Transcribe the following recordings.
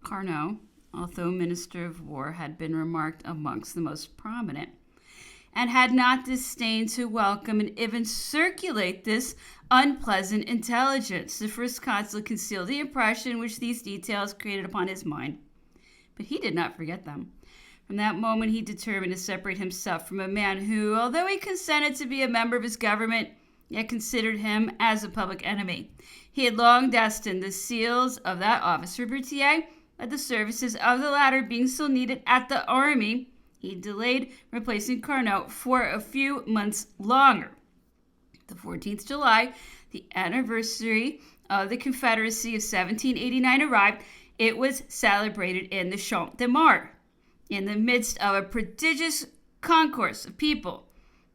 Carnot, although Minister of War, had been remarked amongst the most prominent, and had not disdained to welcome and even circulate this unpleasant intelligence. The First Consul concealed the impression which these details created upon his mind, but he did not forget them. From that moment, he determined to separate himself from a man who, although he consented to be a member of his government, yet considered him as a public enemy. He had long destined the seals of that office for Berthier, but the services of the latter being still needed at the army, he delayed replacing Carnot for a few months longer. The 14th July, the anniversary of the Confederacy of 1789 arrived. It was celebrated in the Champ de Mars. In the midst of a prodigious concourse of people,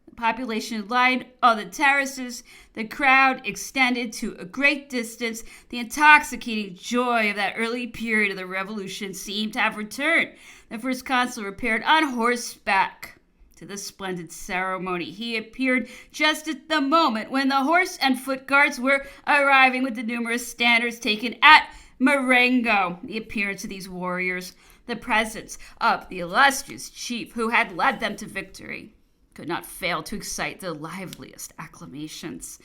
the population lined all the terraces, the crowd extended to a great distance. The intoxicating joy of that early period of the Revolution seemed to have returned. The First Consul repaired on horseback to the splendid ceremony. He appeared just at the moment when the horse and foot guards were arriving with the numerous standards taken at Marengo. The appearance of these warriors, the presence of the illustrious chief who had led them to victory, could not fail to excite the liveliest acclamations.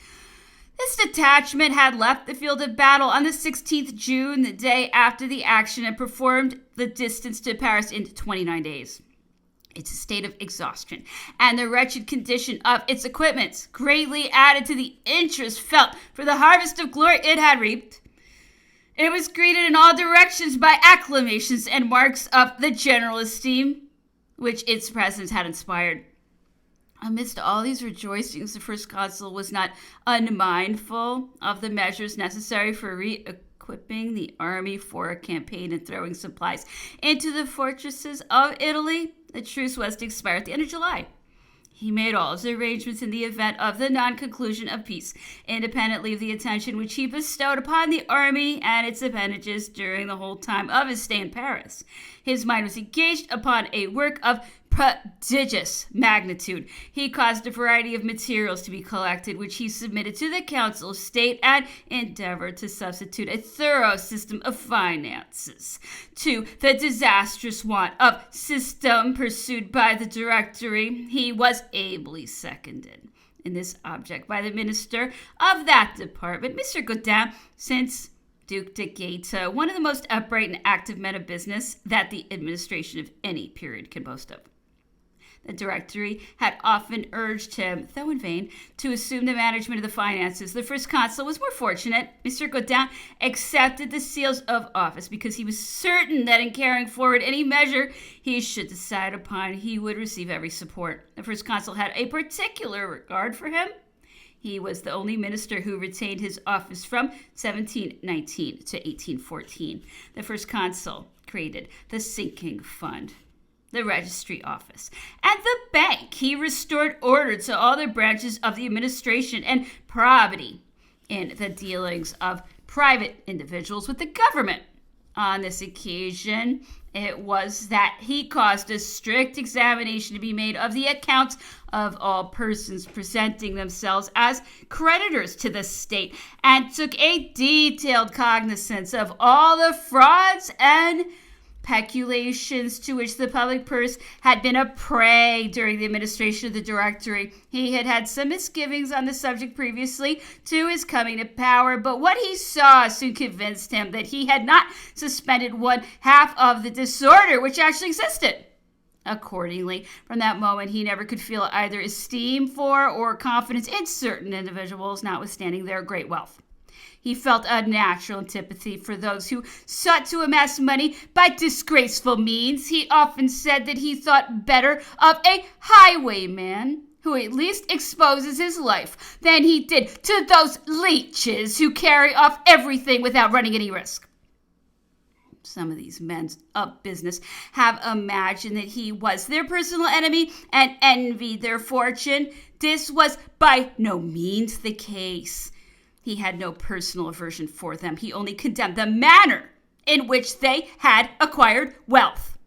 This detachment had left the field of battle on the 16th June, the day after the action, and performed the distance to Paris in 29 days. Its state of exhaustion and the wretched condition of its equipments greatly added to the interest felt for the harvest of glory it had reaped. It was greeted in all directions by acclamations and marks of the general esteem which its presence had inspired. Amidst all these rejoicings, the First Consul was not unmindful of the measures necessary for re-equipping the army for a campaign and throwing supplies into the fortresses of Italy. The truce was to expire at the end of July. He made all his arrangements in the event of the non-conclusion of peace, independently of the attention which he bestowed upon the army and its appendages during the whole time of his stay in Paris. His mind was engaged upon a work of prodigious magnitude. He caused a variety of materials to be collected, which he submitted to the Council of State, and endeavored to substitute a thorough system of finances to the disastrous want of system pursued by the Directory. He was ably seconded in this object by the minister of that department, Mr. Gaudin, since Duc de Gaeta, one of the most upright and active men of business that the administration of any period can boast of. The Directory had often urged him, though in vain, to assume the management of the finances. The First Consul was more fortunate. Mr. Gaudin accepted the seals of office because he was certain that in carrying forward any measure he should decide upon, he would receive every support. The First Consul had a particular regard for him. He was the only minister who retained his office from 1719 to 1814. The First Consul created the sinking fund, the registry office, and the bank. He restored order to all the branches of the administration and probity in the dealings of private individuals with the government. On this occasion, it was that he caused a strict examination to be made of the accounts of all persons presenting themselves as creditors to the state, and took a detailed cognizance of all the frauds and peculations to which the public purse had been a prey during the administration of the Directory. He had had some misgivings on the subject previously to his coming to power, but what he saw soon convinced him that he had not suspended one half of the disorder which actually existed. Accordingly, from that moment, he never could feel either esteem for or confidence in certain individuals, notwithstanding their great wealth. He felt a natural antipathy for those who sought to amass money by disgraceful means. He often said that he thought better of a highwayman who at least exposes his life than he did to those leeches who carry off everything without running any risk. Some of these men of business have imagined that he was their personal enemy and envied their fortune. This was by no means the case. He had no personal aversion for them. He only condemned the manner in which they had acquired wealth.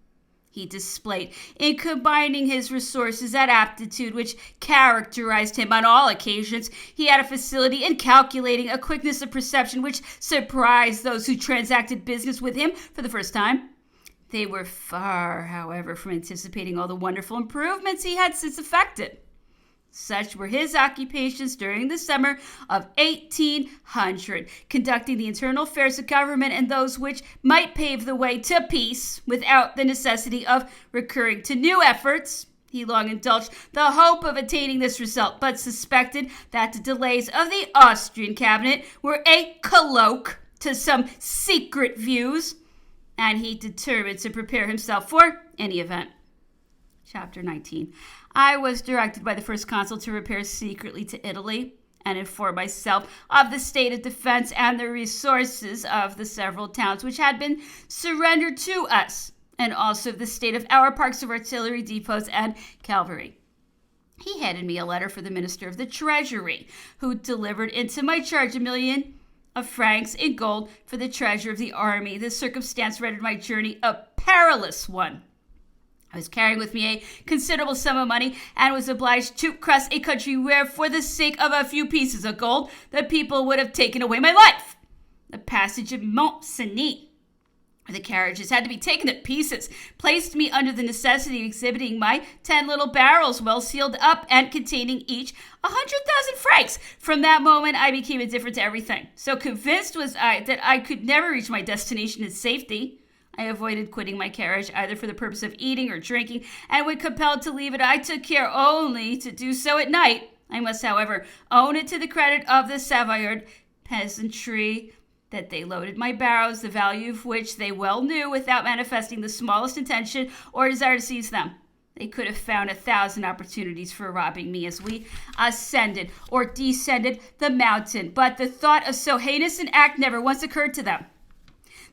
he displayed in combining his resources, that aptitude which characterized him on all occasions. He had a facility in calculating, a quickness of perception which surprised those who transacted business with him for the first time. They were far, however, from anticipating all the wonderful improvements he had since effected. Such were his occupations during the summer of 1800, conducting the internal affairs of government and those which might pave the way to peace without the necessity of recurring to new efforts. He long indulged the hope of attaining this result, but suspected that the delays of the Austrian cabinet were a cloak to some secret views, and he determined to prepare himself for any event. Chapter 19. I was directed by the first consul to repair secretly to Italy and inform myself of the state of defense and the resources of the several towns which had been surrendered to us, and also of the state of our parks of artillery, depots, and cavalry. He handed me a letter for the Minister of the Treasury, who delivered into my charge 1,000,000 of francs in gold for the treasure of the army. This circumstance rendered my journey a perilous one. I was carrying with me a considerable sum of money and was obliged to cross a country where, for the sake of a few pieces of gold, the people would have taken away my life. The passage of Mont-Cenis, the carriages had to be taken to pieces, placed me under the necessity of exhibiting my 10 little barrels, well sealed up and containing each 100,000 francs. From that moment, I became indifferent to everything. So convinced was I that I could never reach my destination in safety. I avoided quitting my carriage either for the purpose of eating or drinking, and when compelled to leave it, I took care only to do so at night. I must, however, own it to the credit of the Savoyard peasantry that they loaded my barrows, the value of which they well knew, without manifesting the smallest intention or desire to seize them. They could have found 1,000 opportunities for robbing me as we ascended or descended the mountain, but the thought of so heinous an act never once occurred to them.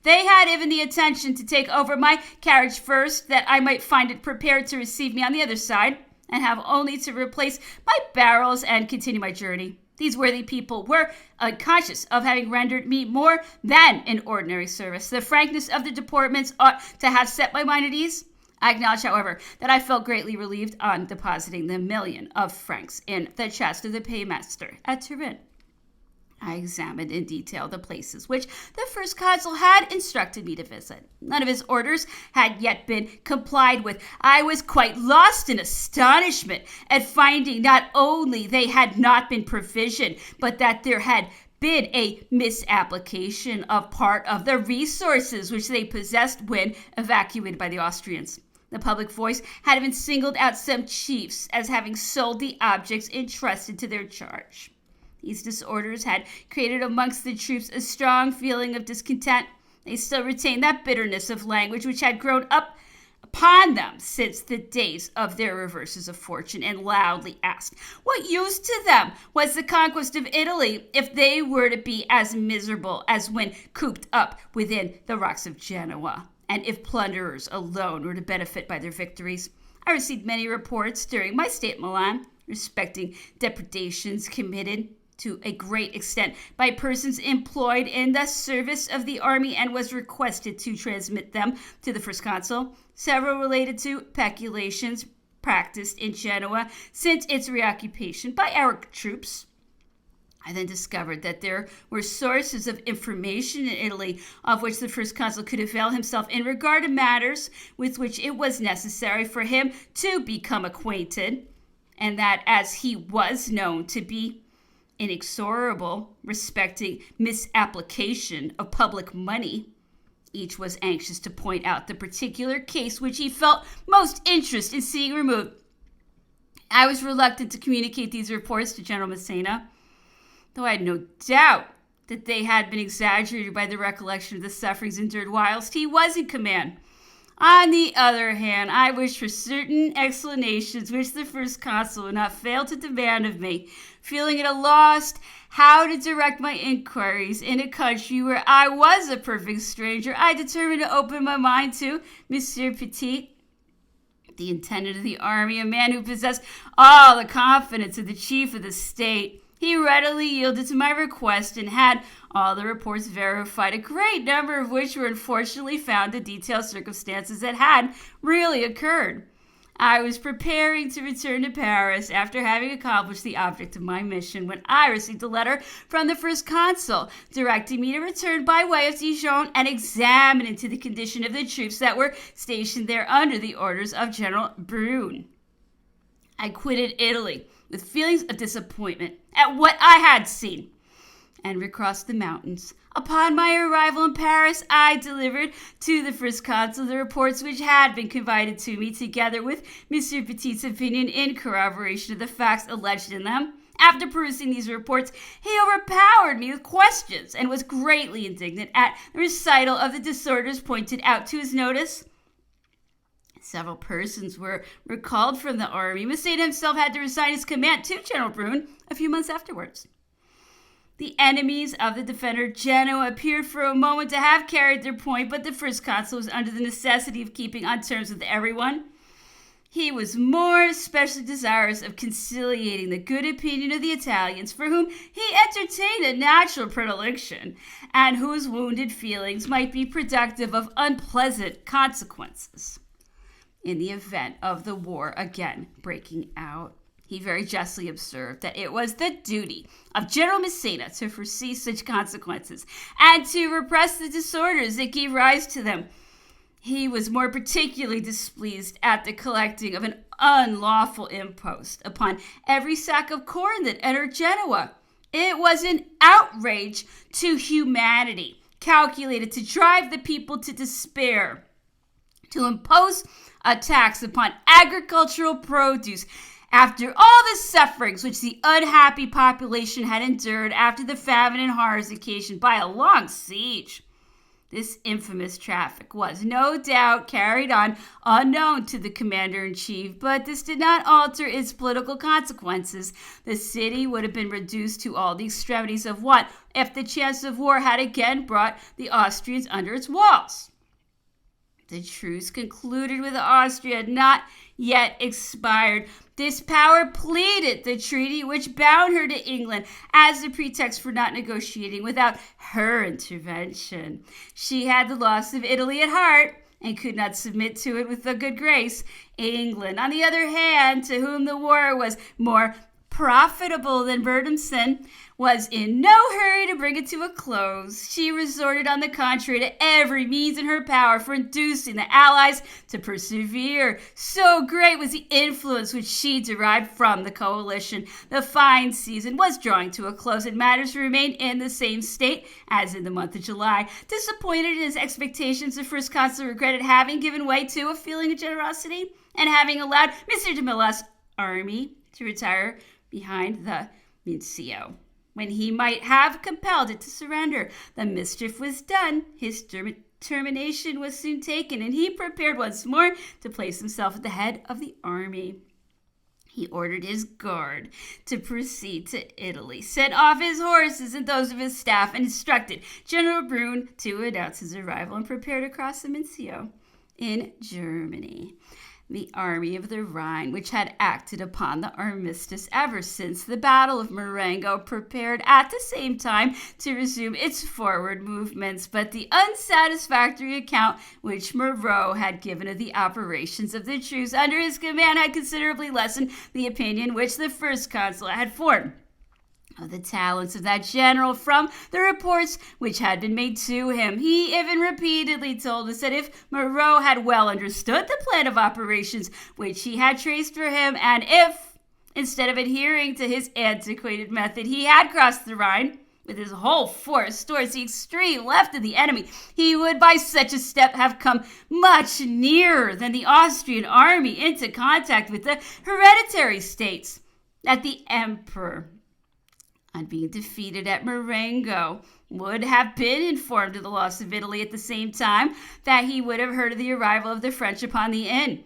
They had even the intention to take over my carriage first, that I might find it prepared to receive me on the other side, and have only to replace my barrels and continue my journey. These worthy people were unconscious of having rendered me more than an ordinary service. The frankness of their deportments ought to have set my mind at ease. I acknowledge, however, that I felt greatly relieved on depositing the 1,000,000 of francs in the chest of the paymaster at Turin. I examined in detail the places which the first consul had instructed me to visit. None of his orders had yet been complied with. I was quite lost in astonishment at finding not only they had not been provisioned, but that there had been a misapplication of part of the resources which they possessed when evacuated by the Austrians. The public voice had even singled out some chiefs as having sold the objects entrusted to their charge. These disorders had created amongst the troops a strong feeling of discontent. They still retained that bitterness of language which had grown up upon them since the days of their reverses of fortune, and loudly asked what use to them was the conquest of Italy if they were to be as miserable as when cooped up within the rocks of Genoa, and if plunderers alone were to benefit by their victories. I received many reports during my stay at Milan respecting depredations committed to a great extent by persons employed in the service of the army, and was requested to transmit them to the first consul. Several related to peculations practiced in Genoa since its reoccupation by our troops. I then discovered that there were sources of information in Italy of which the first consul could avail himself in regard to matters with which it was necessary for him to become acquainted, and that as he was known to be inexorable respecting misapplication of public money, each was anxious to point out the particular case which he felt most interest in seeing removed. I was reluctant to communicate these reports to General Massena, though I had no doubt that they had been exaggerated by the recollection of the sufferings endured whilst he was in command. On the other hand, I wished for certain explanations which the first consul would not fail to demand of me. Feeling at a loss how to direct my inquiries in a country where I was a perfect stranger, I determined to open my mind to Monsieur Petit, the intendant of the army, a man who possessed all the confidence of the chief of the state. He readily yielded to my request and had All the reports verified, a great number of which were unfortunately found to detail circumstances that had really occurred. I was preparing to return to Paris after having accomplished the object of my mission when I received a letter from the first consul directing me to return by way of Dijon and examine into the condition of the troops that were stationed there under the orders of General Brune. I quitted Italy with feelings of disappointment at what I had seen and recrossed the mountains. Upon my arrival in Paris, I delivered to the first consul the reports which had been confided to me, together with M. Petit's opinion in corroboration of the facts alleged in them. After perusing these reports, he overpowered me with questions and was greatly indignant at the recital of the disorders pointed out to his notice. Several persons were recalled from the army. Massena himself had to resign his command to General Brune a few months afterwards. The enemies of the defender Genoa appeared for a moment to have carried their point, but the first consul was under the necessity of keeping on terms with everyone. He was more especially desirous of conciliating the good opinion of the Italians, for whom he entertained a natural predilection, and whose wounded feelings might be productive of unpleasant consequences in the event of the war again breaking out. He very justly observed that it was the duty of General Massena to foresee such consequences and to repress the disorders that gave rise to them. He was more particularly displeased at the collecting of an unlawful impost upon every sack of corn that entered Genoa. It was an outrage to humanity, calculated to drive the people to despair. To impose a tax upon agricultural produce after all the sufferings which the unhappy population had endured after the famine and horrors occasioned by a long siege. This infamous traffic was, no doubt, carried on unknown to the commander-in-chief, but this did not alter its political consequences. The city would have been reduced to all the extremities of want if the chance of war had again brought the Austrians under its walls. The truce concluded with Austria had not yet expired. This power pleaded the treaty which bound her to England as a pretext for not negotiating without her intervention. She had the loss of Italy at heart and could not submit to it with a good grace. England, on the other hand, to whom the war was more profitable than burdensome, was in no hurry to bring it to a close. She resorted, on the contrary, to every means in her power for inducing the Allies to persevere. So great was the influence which she derived from the coalition. The fine season was drawing to a close, and matters remained in the same state as in the month of July. Disappointed in his expectations, the first consul regretted having given way to a feeling of generosity and having allowed M. de Millas' army to retire behind the Mincio, when he might have compelled it to surrender. The mischief was done. His determination was soon taken, and he prepared once more to place himself at the head of the army. He ordered his guard to proceed to Italy, sent off his horses and those of his staff, and instructed General Brune to announce his arrival and prepare to cross the Mincio in Germany. The army of the Rhine, which had acted upon the armistice ever since the Battle of Marengo, prepared at the same time to resume its forward movements, but the unsatisfactory account which Moreau had given of the operations of the troops under his command had considerably lessened the opinion which the first consul had formed of the talents of that general from the reports which had been made to him. He even repeatedly told us that if Moreau had well understood the plan of operations which he had traced for him, and if, instead of adhering to his antiquated method, he had crossed the Rhine with his whole force towards the extreme left of the enemy, he would by such a step have come much nearer than the Austrian army into contact with the hereditary states. That the emperor, on being defeated at Marengo, would have been informed of the loss of Italy at the same time that he would have heard of the arrival of the French upon the Inn.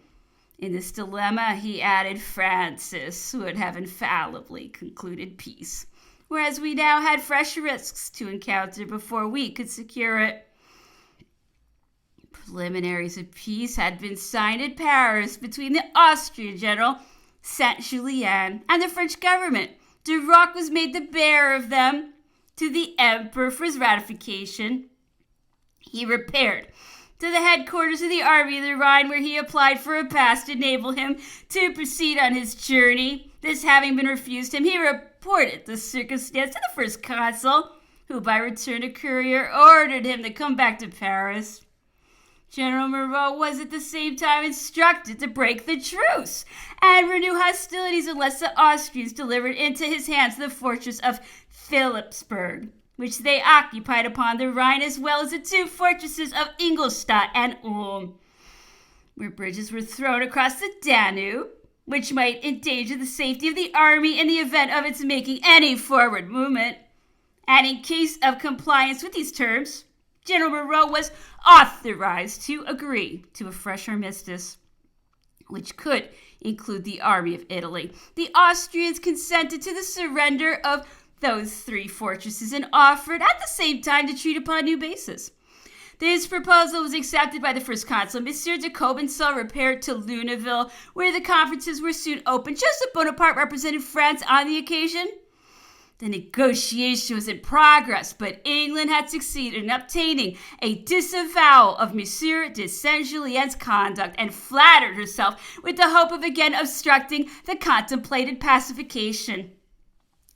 In this dilemma, he added, Francis would have infallibly concluded peace, whereas we now had fresh risks to encounter before we could secure it. Preliminaries of peace had been signed at Paris between the Austrian general Saint-Julien and the French government. Duroc was made the bearer of them. to the emperor for his ratification, he repaired to the headquarters of the Army of the Rhine, where he applied for a pass to enable him to proceed on his journey. This having been refused him, he reported the circumstance to the first consul, who by return of courier ordered him to come back to Paris. General Moreau was at the same time instructed to break the truce and renew hostilities unless the Austrians delivered into his hands the fortress of Philipsburg, which they occupied upon the Rhine, as well as the two fortresses of Ingolstadt and Ulm, where bridges were thrown across the Danube, which might endanger the safety of the army in the event of its making any forward movement. And in case of compliance with these terms, General Moreau was authorized to agree to a fresh armistice, which could include the army of Italy. The Austrians consented to the surrender of those three fortresses and offered at the same time to treat upon new bases. This proposal was accepted by the first consul. Monsieur de Cobenceau repaired to Luneville, where the conferences were soon opened. Joseph Bonaparte represented France on the occasion. The negotiation was in progress, but England had succeeded in obtaining a disavowal of Monsieur de Saint-Julien's conduct and flattered herself with the hope of again obstructing the contemplated pacification.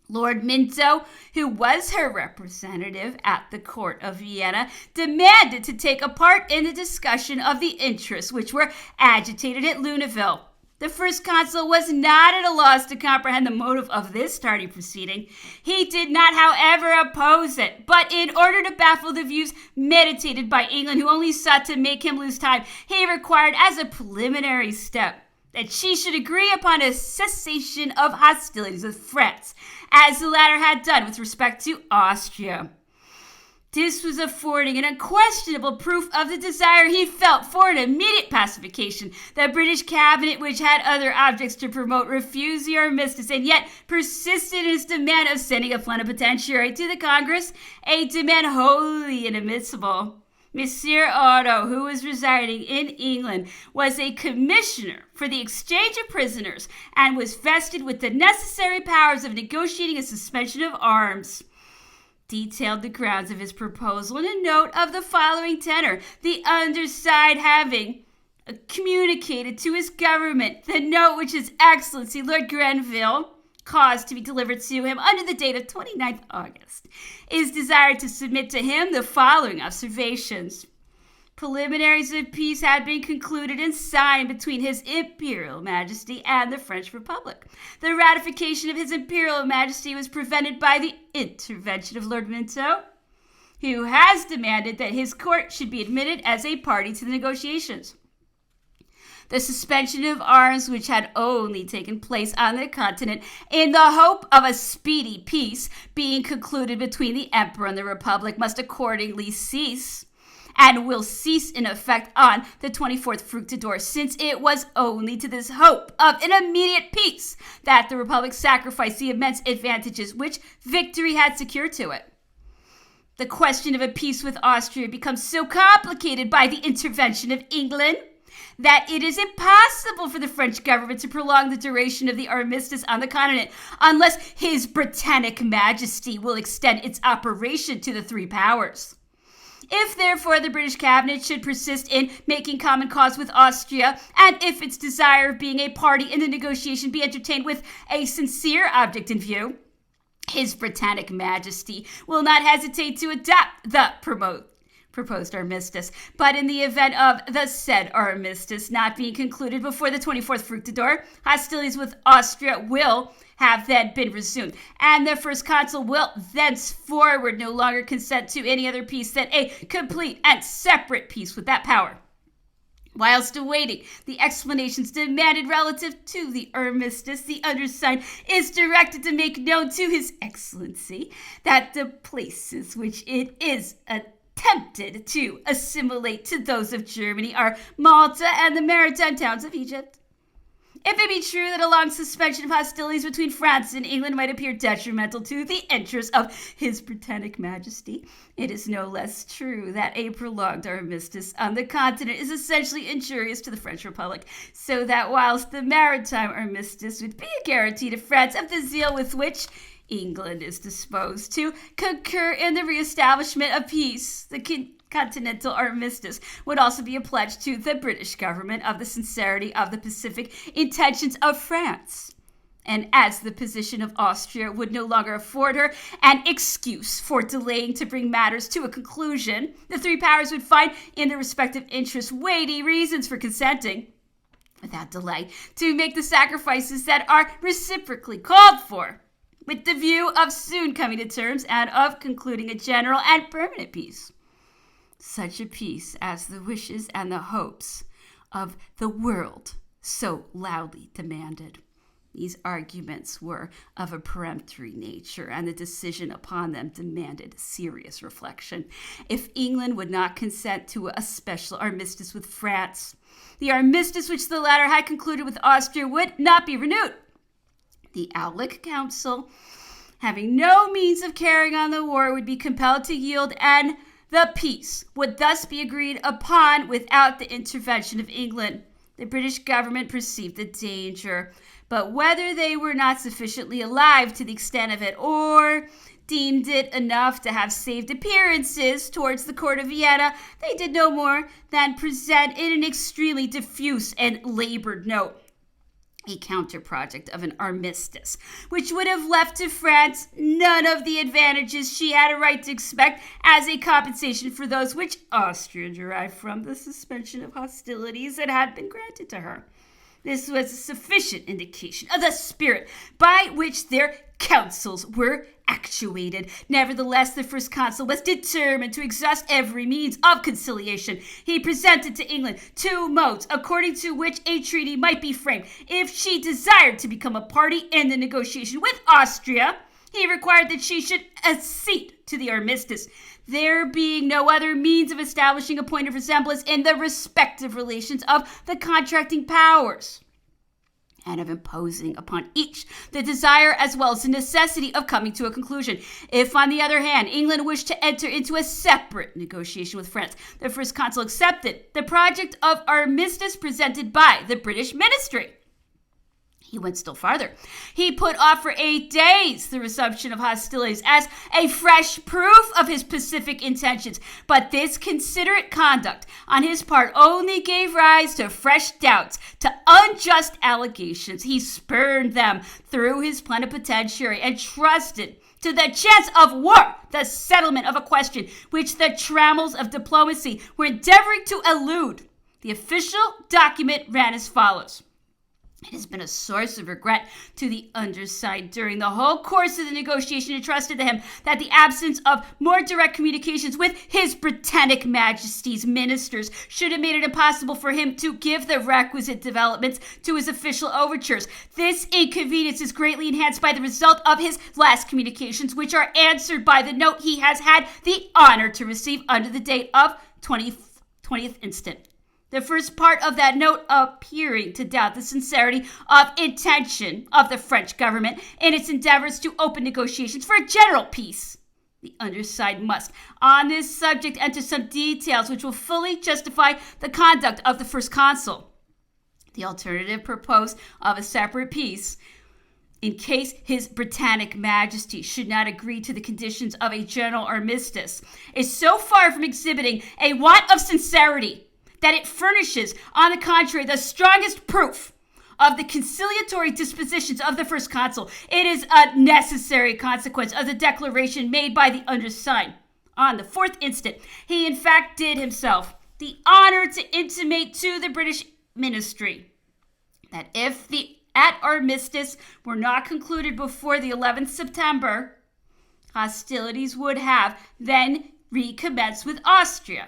Lord Minto, who was her representative at the court of Vienna, demanded to take a part in the discussion of the interests which were agitated at Luneville. The first consul was not at a loss to comprehend the motive of this tardy proceeding. He did not, however, oppose it, but in order to baffle the views meditated by England, who only sought to make him lose time, he required as a preliminary step that she should agree upon a cessation of hostilities with France, as the latter had done with respect to Austria. This was affording an unquestionable proof of the desire he felt for an immediate pacification. The British cabinet, which had other objects to promote, refused the armistice and yet persisted in its demand of sending a plenipotentiary to the Congress, a demand wholly inadmissible. Monsieur Otto, who was residing in England, was a commissioner for the exchange of prisoners and was vested with the necessary powers of negotiating a suspension of arms. Detailed the grounds of his proposal in a note of the following tenor: the undersigned having communicated to his government the note which His Excellency Lord Grenville caused to be delivered to him under the date of 29th August, is desired to submit to him the following observations. Preliminaries of peace had been concluded and signed between His Imperial Majesty and the French Republic. The ratification of His Imperial Majesty was prevented by the intervention of Lord Minto, who has demanded that his court should be admitted as a party to the negotiations. The suspension of arms, which had only taken place on the continent in the hope of a speedy peace being concluded between the Emperor and the Republic, must accordingly cease, and will cease in effect on the 24th Fructidor, since it was only to this hope of an immediate peace that the Republic sacrificed the immense advantages which victory had secured to it. The question of a peace with Austria becomes so complicated by the intervention of England that it is impossible for the French government to prolong the duration of the armistice on the continent unless His Britannic Majesty will extend its operation to the three powers. If, therefore, the British cabinet should persist in making common cause with Austria, and if its desire of being a party in the negotiation be entertained with a sincere object in view, His Britannic Majesty will not hesitate to adopt the proposed armistice. But in the event of the said armistice not being concluded before the 24th Fructidor, hostilities with Austria will have then been resumed, and the first consul will thenceforward no longer consent to any other peace than a complete and separate peace with that power. Whilst awaiting the explanations demanded relative to the armistice, the undersigned is directed to make known to His Excellency that the places which it is attempted to assimilate to those of Germany are Malta and the maritime towns of Egypt. If it be true that a long suspension of hostilities between France and England might appear detrimental to the interests of His Britannic Majesty, it is no less true that a prolonged armistice on the continent is essentially injurious to the French Republic, so that whilst the maritime armistice would be a guarantee to France of the zeal with which England is disposed to concur in the reestablishment of peace. The Continental Armistice would also be a pledge to the British government of the sincerity of the pacific intentions of France. And as the position of Austria would no longer afford her an excuse for delaying to bring matters to a conclusion, the three powers would find in their respective interests weighty reasons for consenting, without delay, to make the sacrifices that are reciprocally called for, with the view of soon coming to terms and of concluding a general and permanent peace. Such a peace as the wishes and the hopes of the world so loudly demanded. These arguments were of a peremptory nature, and the decision upon them demanded serious reflection. If England would not consent to a special armistice with France, the armistice which the latter had concluded with Austria would not be renewed. The Aulic Council, having no means of carrying on the war, would be compelled to yield, and the peace would thus be agreed upon without the intervention of England. The British government perceived the danger, but whether they were not sufficiently alive to the extent of it, or deemed it enough to have saved appearances towards the court of Vienna, they did no more than present in an extremely diffuse and labored note a counter-project of an armistice, which would have left to France none of the advantages she had a right to expect as a compensation for those which Austria derived from the suspension of hostilities that had been granted to her. This was a sufficient indication of the spirit by which their counsels were actuated. Nevertheless, the First Consul was determined to exhaust every means of conciliation. He presented to England two modes according to which a treaty might be framed. If she desired to become a party in the negotiation with Austria, he required that she should accede to the armistice, there being no other means of establishing a point of resemblance in the respective relations of the contracting powers, and of imposing upon each the desire as well as the necessity of coming to a conclusion. If, on the other hand, England wished to enter into a separate negotiation with France, the First Consul accepted the project of armistice presented by the British ministry. He went still farther. He put off for 8 days the resumption of hostilities as a fresh proof of his pacific intentions. But this considerate conduct on his part only gave rise to fresh doubts, to unjust allegations. He spurned them through his plenipotentiary and trusted to the chance of war, the settlement of a question which the trammels of diplomacy were endeavoring to elude. The official document ran as follows. It has been a source of regret to the undersigned during the whole course of the negotiation entrusted to him that the absence of more direct communications with His Britannic Majesty's ministers should have made it impossible for him to give the requisite developments to his official overtures. This inconvenience is greatly enhanced by the result of his last communications, which are answered by the note he has had the honor to receive under the date of 20th instant. The first part of that note appearing to doubt the sincerity of intention of the French government in its endeavors to open negotiations for a general peace. The undersigned must, on this subject, enter some details which will fully justify the conduct of the First Consul. The alternative proposed of a separate peace, in case His Britannic Majesty should not agree to the conditions of a general armistice, is so far from exhibiting a want of sincerity that it furnishes, on the contrary, the strongest proof of the conciliatory dispositions of the First Consul. It is a necessary consequence of the declaration made by the undersigned. On the 4th instant, he in fact did himself the honor to intimate to the British ministry that if the armistice were not concluded before the 11th September, hostilities would have then recommenced with Austria,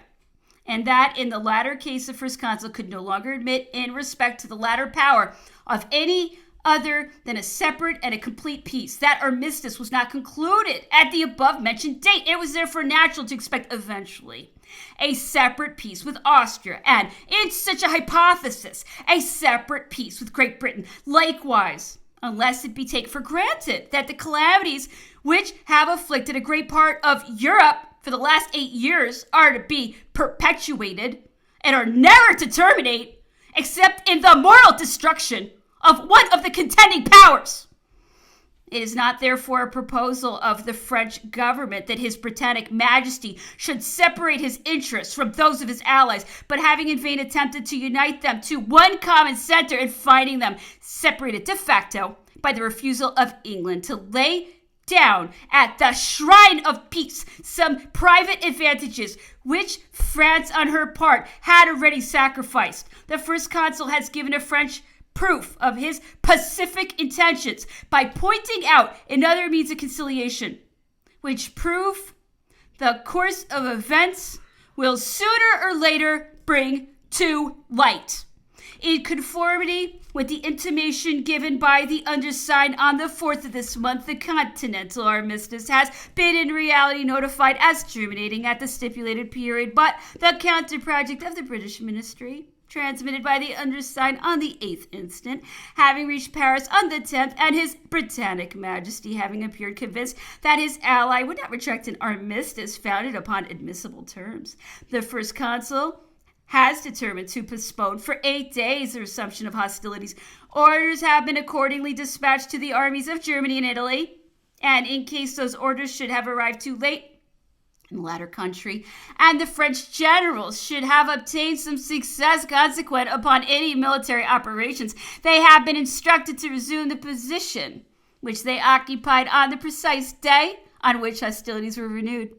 and that in the latter case the First Consul could no longer admit in respect to the latter power of any other than a separate and a complete peace. That armistice was not concluded at the above-mentioned date. It was therefore natural to expect eventually a separate peace with Austria, and in such a hypothesis, a separate peace with Great Britain. Likewise, unless it be taken for granted that the calamities which have afflicted a great part of Europe for the last 8 years are to be perpetuated and are never to terminate except in the moral destruction of one of the contending powers. It is not therefore a proposal of the French government that His Britannic Majesty should separate his interests from those of his allies, but having in vain attempted to unite them to one common center and finding them separated de facto by the refusal of England to lay down at the shrine of peace some private advantages which France on her part had already sacrificed. The First Consul has given a French proof of his pacific intentions by pointing out another means of conciliation, which proof the course of events will sooner or later bring to light. In conformity with the intimation given by the undersigned on the 4th of this month, the Continental Armistice has been in reality notified as terminating at the stipulated period, but the counter-project of the British Ministry, transmitted by the undersigned on the 8th instant, having reached Paris on the 10th, and His Britannic Majesty having appeared convinced that his ally would not retract an armistice founded upon admissible terms, the First Consul has determined to postpone for 8 days the resumption of hostilities. Orders have been accordingly dispatched to the armies of Germany and Italy, and in case those orders should have arrived too late in the latter country, and the French generals should have obtained some success consequent upon any military operations, they have been instructed to resume the position which they occupied on the precise day on which hostilities were renewed.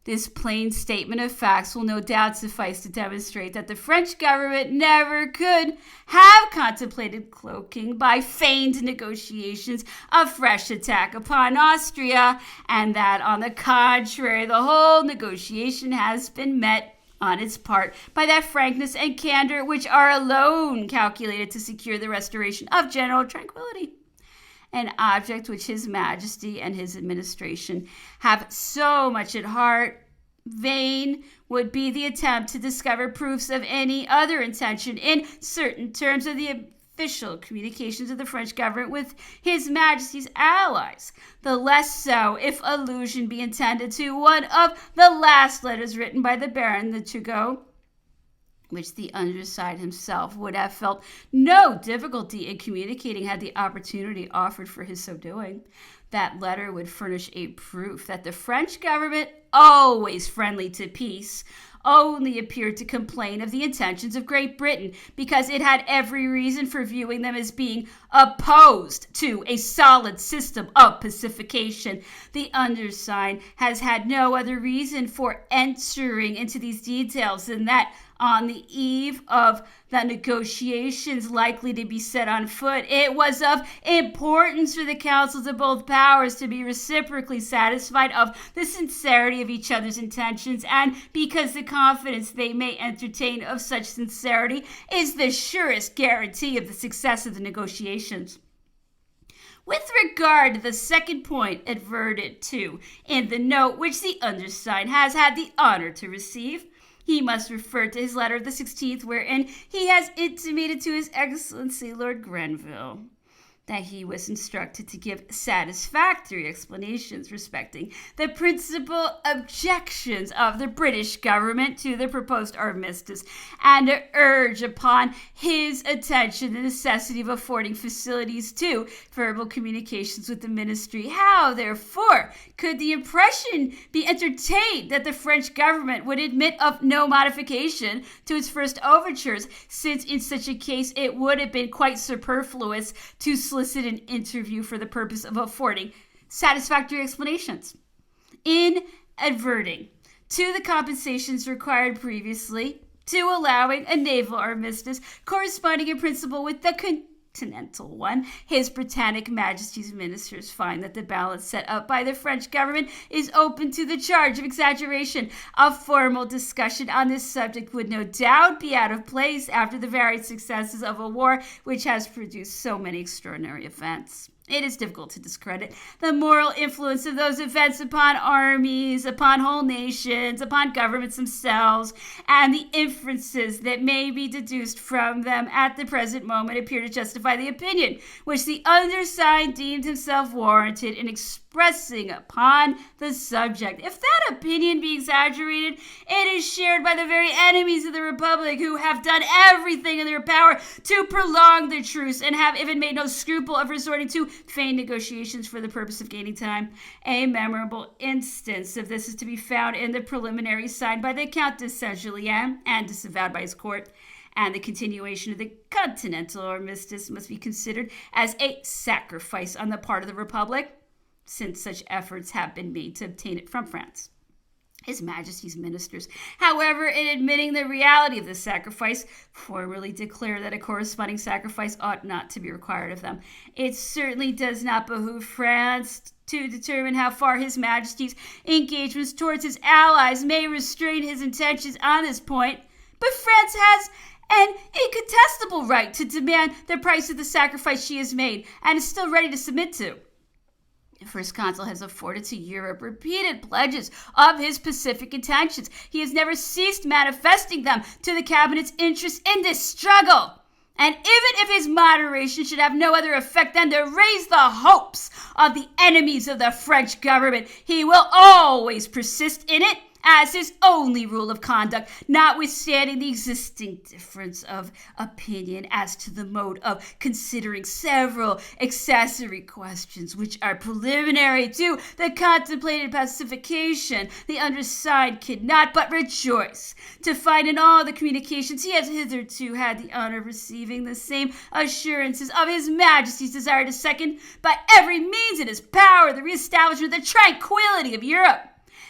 This plain statement of facts will no doubt suffice to demonstrate that the French government never could have contemplated cloaking by feigned negotiations a fresh attack upon Austria, and that, on the contrary, the whole negotiation has been met on its part by that frankness and candor which are alone calculated to secure the restoration of general tranquility, an object which His Majesty and his administration have so much at heart. Vain would be the attempt to discover proofs of any other intention in certain terms of the official communications of the French government with His Majesty's allies, the less so if allusion be intended to one of the last letters written by the Baron de Turgot, which the undersigned himself would have felt no difficulty in communicating had the opportunity offered for his so doing. That letter would furnish a proof that the French government, always friendly to peace, only appeared to complain of the intentions of Great Britain because it had every reason for viewing them as being opposed to a solid system of pacification. The undersigned has had no other reason for entering into these details than that on the eve of the negotiations likely to be set on foot, it was of importance for the councils of both powers to be reciprocally satisfied of the sincerity of each other's intentions, and because the confidence they may entertain of such sincerity is the surest guarantee of the success of the negotiations. With regard to the second point adverted to in the note which the undersigned has had the honor to receive, he must refer to his letter of the 16th, wherein he has intimated to His Excellency Lord Grenville that he was instructed to give satisfactory explanations respecting the principal objections of the British government to the proposed armistice, and to urge upon his attention the necessity of affording facilities to verbal communications with the ministry. How, therefore, could the impression be entertained that the French government would admit of no modification to its first overtures, since in such a case it would have been quite superfluous to solicit an interview for the purpose of affording satisfactory explanations? In adverting to the compensations required previously to allowing a naval armistice corresponding in principle with the continental one, His Britannic Majesty's ministers find that the balance set up by the French government is open to the charge of exaggeration. A formal discussion on this subject would no doubt be out of place after the varied successes of a war which has produced so many extraordinary events. It is difficult to discredit the moral influence of those events upon armies, upon whole nations, upon governments themselves, and the inferences that may be deduced from them at the present moment appear to justify the opinion which the undersigned deemed himself warranted in expressing expressing upon the subject. If that opinion be exaggerated, it is shared by the very enemies of the Republic, who have done everything in their power to prolong the truce and have even made no scruple of resorting to feigned negotiations for the purpose of gaining time. A memorable instance of this is to be found in the preliminary signed by the Count de Saint-Julien and disavowed by his court. And the continuation of the continental armistice must be considered as a sacrifice on the part of the Republic, since such efforts have been made to obtain it from France. His Majesty's ministers, however, in admitting the reality of this sacrifice, formally declare that a corresponding sacrifice ought not to be required of them. It certainly does not behoove France to determine how far His Majesty's engagements towards his allies may restrain his intentions on this point, but France has an incontestable right to demand the price of the sacrifice she has made and is still ready to submit to. The First Consul has afforded to Europe repeated pledges of his pacific intentions. He has never ceased manifesting them to the Cabinet's interest in this struggle. And even if his moderation should have no other effect than to raise the hopes of the enemies of the French government, he will always persist in it as his only rule of conduct, notwithstanding the existing difference of opinion as to the mode of considering several accessory questions which are preliminary to the contemplated pacification. The undersigned cannot but rejoice to find in all the communications he has hitherto had the honor of receiving the same assurances of His Majesty's desire to second by every means in his power the reestablishment of the tranquility of Europe.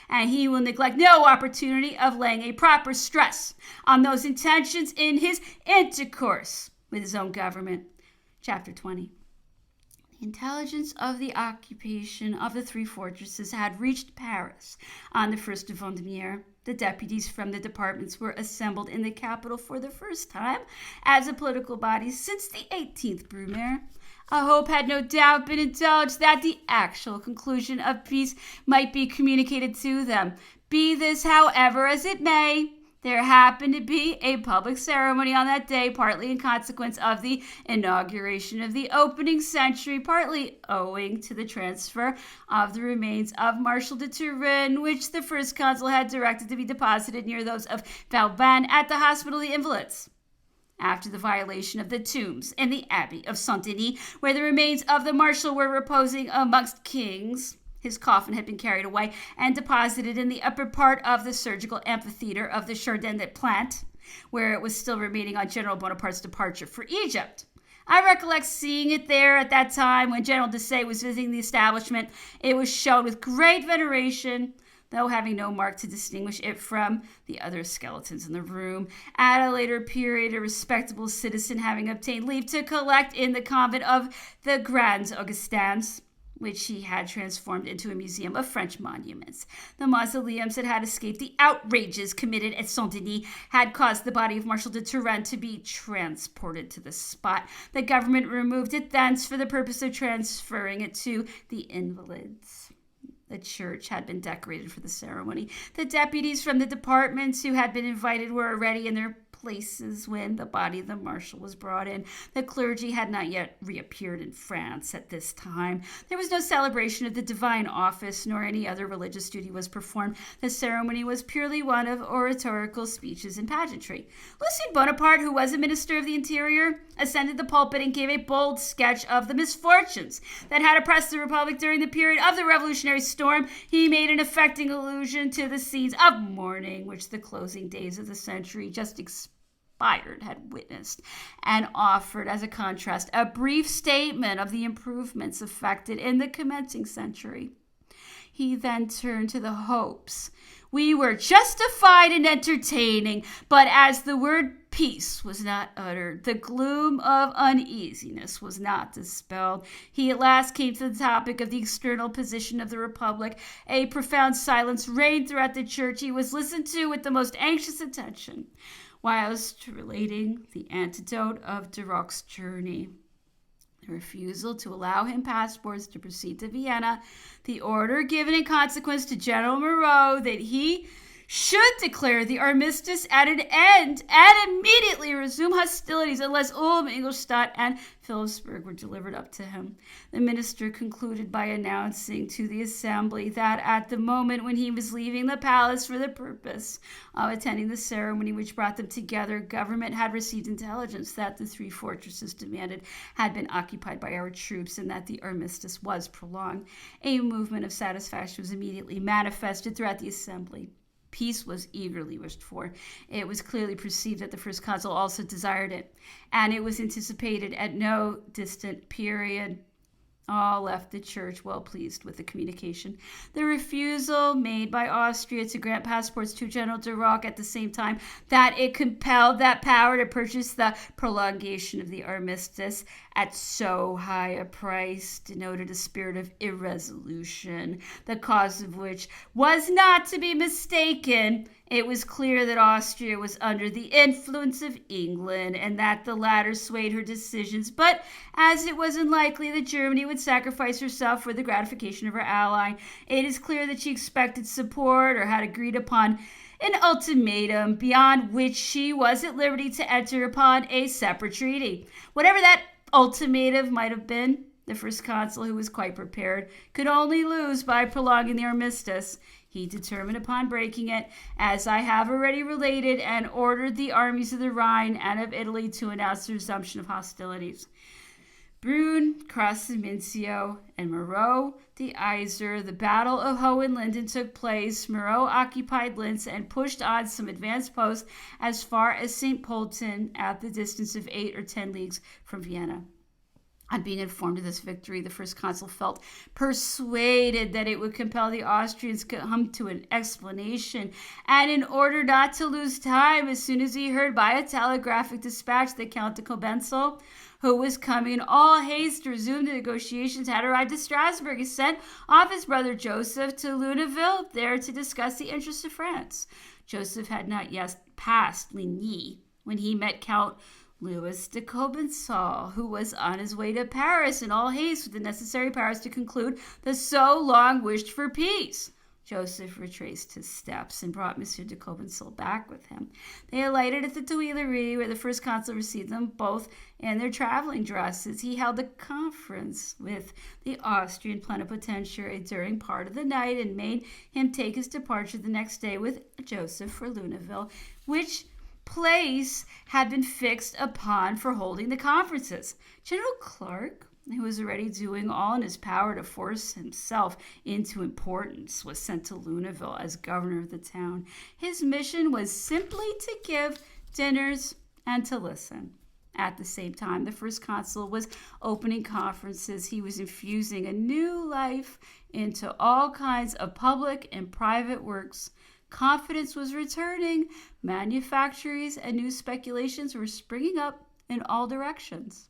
And he will neglect no opportunity of laying a proper stress on those intentions in his intercourse with his own government. Chapter 20. The intelligence of the occupation of the three fortresses had reached Paris on the 1st of Vendemiaire. The deputies from the departments were assembled in the capital for the first time as a political body since the 18th Brumaire. A hope had no doubt been indulged that the actual conclusion of peace might be communicated to them. Be this, however, as it may, there happened to be a public ceremony on that day, partly in consequence of the inauguration of the opening century, partly owing to the transfer of the remains of Marshal de Turenne, which the First Consul had directed to be deposited near those of Vauban at the Hospital of the Invalids. After the violation of the tombs in the Abbey of Saint-Denis, where the remains of the Marshal were reposing amongst kings, his coffin had been carried away and deposited in the upper part of the surgical amphitheater of the Jardin des Plantes, where it was still remaining on General Bonaparte's departure for Egypt. I recollect seeing it there at that time when General Desaix was visiting the establishment. It was shown with great veneration, though having no mark to distinguish it from the other skeletons in the room. At a later period, a respectable citizen having obtained leave to collect in the convent of the Grands Augustins, which he had transformed into a museum of French monuments. The mausoleums that had escaped the outrages committed at Saint-Denis had caused the body of Marshal de Turenne to be transported to the spot. The government removed it thence for the purpose of transferring it to the Invalids. The church had been decorated for the ceremony. The deputies from the departments who had been invited were already in their places when the body of the Marshal was brought in. The clergy had not yet reappeared in France at this time. There was no celebration of the divine office, nor any other religious duty was performed. The ceremony was purely one of oratorical speeches and pageantry. Lucien Bonaparte, who was a minister of the Interior, ascended the pulpit and gave a bold sketch of the misfortunes that had oppressed the Republic during the period of the Revolutionary storm. He made an affecting allusion to the scenes of mourning which the closing days of the century just expired had witnessed, and offered as a contrast a brief statement of the improvements effected in the commencing century. He then turned to the hopes we were justified in entertaining, but as the word peace was not uttered, the gloom of uneasiness was not dispelled. He at last came to the topic of the external position of the Republic. A profound silence reigned throughout the church. He was listened to with the most anxious attention, whilst relating the anecdote of Duroc's journey. The refusal to allow him passports to proceed to Vienna, the order given in consequence to General Moreau that he should declare the armistice at an end, and immediately resume hostilities unless Ulm, Ingolstadt, and Philipsburg were delivered up to him. The minister concluded by announcing to the assembly that at the moment when he was leaving the palace for the purpose of attending the ceremony which brought them together, government had received intelligence that the 3 fortresses demanded had been occupied by our troops and that the armistice was prolonged. A movement of satisfaction was immediately manifested throughout the assembly. Peace was eagerly wished for. It was clearly perceived that the first consul also desired it, and it was anticipated at no distant period. All left the church well pleased with the communication. The refusal made by Austria to grant passports to General de Rock at the same time that it compelled that power to purchase the prolongation of the armistice at so high a price denoted a spirit of irresolution, the cause of which was not to be mistaken. It was clear that Austria was under the influence of England and that the latter swayed her decisions, but as it was unlikely that Germany would sacrifice herself for the gratification of her ally, it is clear that she expected support or had agreed upon an ultimatum beyond which she was at liberty to enter upon a separate treaty. Whatever that ultimatum might have been, the first consul, who was quite prepared, could only lose by prolonging the armistice. He determined upon breaking it, as I have already related, and ordered the armies of the Rhine and of Italy to announce the resumption of hostilities. Brunn crossed the Mincio, and Moreau the Iser. The Battle of Hohenlinden took place. Moreau occupied Linz and pushed on some advanced posts as far as St. Polten, at the distance of 8 or 10 leagues from Vienna. On being informed of this victory, the first consul felt persuaded that it would compel the Austrians to come to an explanation, and in order not to lose time, as soon as he heard by a telegraphic dispatch that Count de Cobenzl, who was coming in all haste to resume the negotiations, had arrived at Strasbourg, he sent off his brother Joseph to Luneville, there to discuss the interests of France. Joseph had not yet passed Ligny when he met Count Louis de Cobenzl, who was on his way to Paris in all haste with the necessary powers to conclude the so long wished for peace. Joseph retraced his steps and brought Monsieur de Cobenzl back with him. They alighted at the Tuileries, where the first consul received them both in their traveling dresses. He held a conference with the Austrian plenipotentiary during part of the night and made him take his departure the next day with Joseph for Luneville, which place had been fixed upon for holding the conferences. General Clark, who was already doing all in his power to force himself into importance, was sent to Luneville as governor of the town. His mission was simply to give dinners and to listen. At the same time, the first consul was opening conferences. He was infusing a new life into all kinds of public and private works. Confidence was returning. Manufactories and new speculations were springing up in all directions.